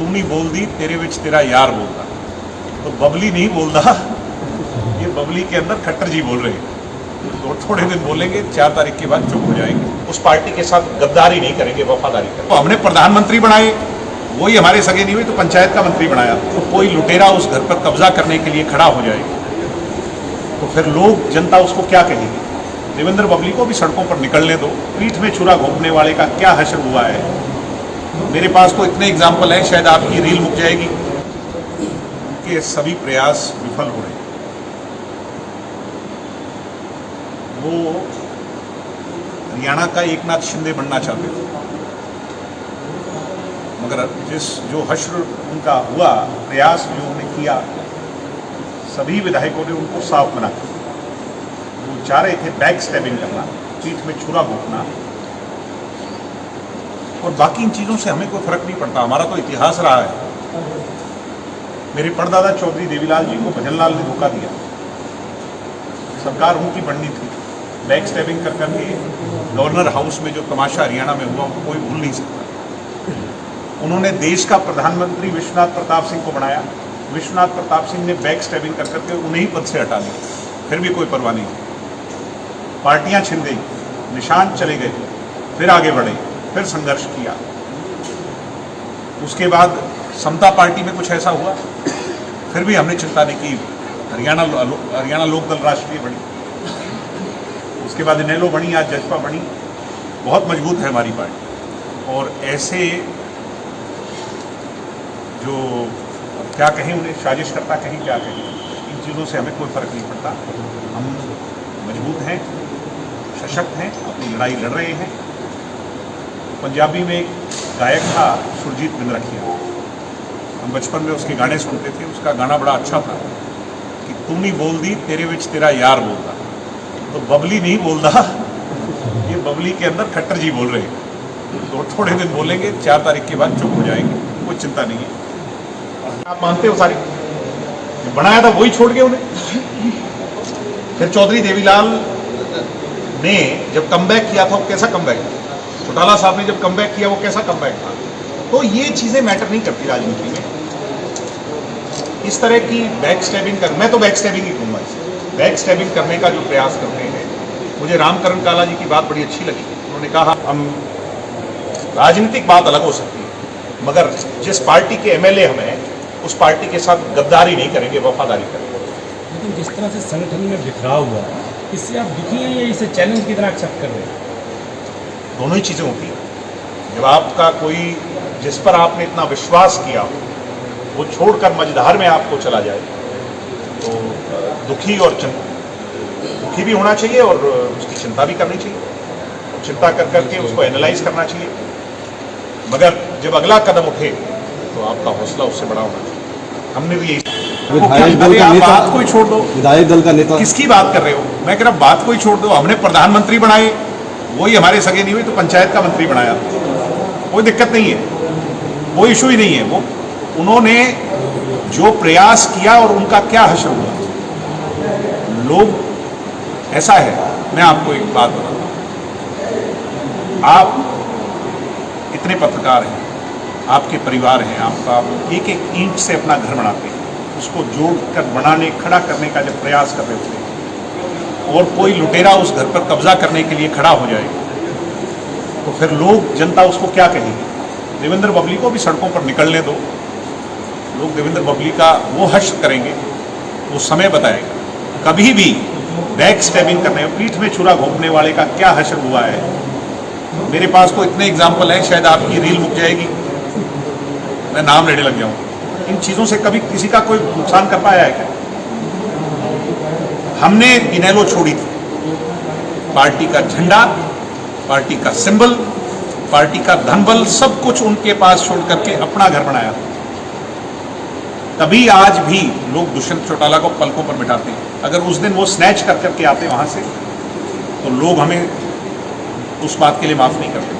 तू नहीं बोल दी तेरे विच तेरा यार बोलता। तो बबली नहीं बोल रहा, ये बबली के अंदर खट्टर जी बोल रहे हैं। तो थोड़े दिन बोलेंगे, 4 तारीख के बाद चुप हो जाएंगे। उस पार्टी के साथ गद्दारी नहीं करेंगे, वफादारी करेंगे। तो हमने प्रधानमंत्री बनाए, वही हमारे सगे नहीं हुए तो पंचायत का मंत्री बनाया। तो कोई लुटेरा उस घर पर कब्जा करने के लिए खड़ा हो जाए तो फिर लोग, जनता उसको क्या कहेगी? देवेंद्र बबली को भी सड़कों पर निकलने दो। पीठ में छुरा घोंपने वाले का क्या हश्र हुआ है? मेरे पास तो इतने एग्जाम्पल हैं, शायद आपकी रील मुक जाएगी। उनके सभी प्रयास विफल हो रहे हैं। वो हरियाणा का एकनाथ शिंदे बनना चाहते थे, मगर जो हश्र उनका हुआ, प्रयास जो उन्होंने किया, सभी विधायकों ने उनको साफ मना किया। वो चाह रहे थे बैक स्टैबिंग करना, पीठ में छुरा घोंपना, और बाकी इन चीज़ों से हमें कोई फर्क नहीं पड़ता। हमारा तो इतिहास रहा है। मेरे परदादा चौधरी देवीलाल जी को भजनलाल ने धोखा दिया, सरकार उनकी बननी थी। बैक स्टैबिंग कर करके गवर्नर हाउस में जो तमाशा हरियाणा में हुआ, उनको कोई भूल नहीं सकता। उन्होंने देश का प्रधानमंत्री विश्वनाथ प्रताप सिंह को बनाया। विश्वनाथ प्रताप सिंह ने बैक स्टैबिंग कर करके उन्हें ही पद से हटा दिया, फिर भी कोई परवाह नहीं। पार्टियां छिन गई, निशान चले गए, फिर आगे बढ़े, फिर संघर्ष किया। उसके बाद समता पार्टी में कुछ ऐसा हुआ, फिर भी हमने चिंता नहीं की। हरियाणा लोकदल राष्ट्रीय बनी, उसके बाद इनेलो बनी, आज जजपा बनी। बहुत मजबूत है हमारी पार्टी। और ऐसे जो क्या कहें उन्हें, साजिश करता कहीं क्या कहें, इन चीज़ों से हमें कोई फर्क नहीं पड़ता। हम मजबूत हैं, सशक्त हैं, अपनी लड़ाई लड़ रहे हैं। पंजाबी में एक गायक था सुरजीत बिंद्रखिया, हम बचपन में उसके गाने सुनते थे। उसका गाना बड़ा अच्छा था कि तू नहीं बोल दी तेरे विच तेरा यार बोलता। तो बबली नहीं बोल रहा, ये बबली के अंदर खट्टर जी बोल रहे हैं। तो थोड़े दिन बोलेंगे, 4 तारीख के बाद चुप हो जाएंगे, कोई चिंता नहीं है। आप मानते हो सारी जो बनाया था वही छोड़ गए उन्हें। फिर चौधरी देवीलाल ने जब कमबैक किया था, वो कैसा कमबैक था? चौटाला साहब ने जब कमबैक किया, वो कैसा कमबैक था? तो ये चीजें मैटर नहीं करती राजनीति में। इस तरह की बैक स्टैबिंग कर, मैं तो बैक स्टैबिंग ही कहूँगा इसे। बैक स्टैबिंग करने का जो प्रयास करते हैं, मुझे रामकरण काला जी की बात बड़ी अच्छी लगी। उन्होंने कहा हम, राजनीतिक बात अलग हो सकती है, मगर जिस पार्टी के एमएलए हम हैं, उस पार्टी के साथ गद्दारी नहीं करेंगे, वफादारी करेंगे। लेकिन जिस तरह से संगठन में बिखराव हुआ, इससे आप दुखी हैं या इसे चैलेंज की तरह एक्सेप्ट कर रहे हैं? दोनों ही चीज़ें होती हैं। जब आपका कोई, जिस पर आपने इतना विश्वास किया, वो छोड़कर मझधार में आपको चला जाए, तो दुखी और दुखी भी होना चाहिए और उसकी चिंता भी करनी चाहिए। चिंता कर करके उसको एनालाइज करना चाहिए, मगर जब अगला कदम उठे तो आपका हौसला उससे बड़ा होना चाहिए। हमने भी यही। बात कोई छोड़ दो, विधायक दल का नेता किसकी बात कर रहे हो? मैं कह रहा बात कोई छोड़ दो। हमने प्रधानमंत्री बनाए, वही हमारे सगे नहीं हुए तो पंचायत का मंत्री बनाया। कोई दिक्कत नहीं है, कोई इशू ही नहीं है। वो उन्होंने जो प्रयास किया और उनका क्या हश्र हुआ, लोग, ऐसा है। मैं आपको एक बात बताता हूँ, आप इतने पत्रकार हैं, आपके परिवार हैं, आप एक एक ईंट से अपना घर बनाते हैं, उसको जोड़कर बनाने, खड़ा करने का जब प्रयास कर रहे होते हैं, और कोई लुटेरा उस घर पर कब्जा करने के लिए खड़ा हो जाए, तो फिर लोग, जनता उसको क्या कहेगी? देवेंद्र बबली को भी सड़कों पर निकलने दो। लोग देवेंद्र बबली का वो हश्र करेंगे, वो समय बताएगा। कभी भी बैक स्टैबिंग करने, पीठ में छुरा घोंपने वाले का क्या हश्र हुआ है? मेरे पास तो इतने एग्जाम्पल हैं, शायद आपकी रील मुक जाएगी, मैं नाम लेने लग जाऊँ। इन चीज़ों से कभी किसी का कोई नुकसान कर पाया है क्या? हमने इनेलो छोड़ी थी, पार्टी का झंडा, पार्टी का सिंबल, पार्टी का धनबल, सब कुछ उनके पास छोड़ करके अपना घर बनाया। तभी आज भी लोग दुष्यंत चौटाला को पलकों पर बिठाते हैं। अगर उस दिन वो स्नैच कर करके आते वहां से, तो लोग हमें उस बात के लिए माफ नहीं करते।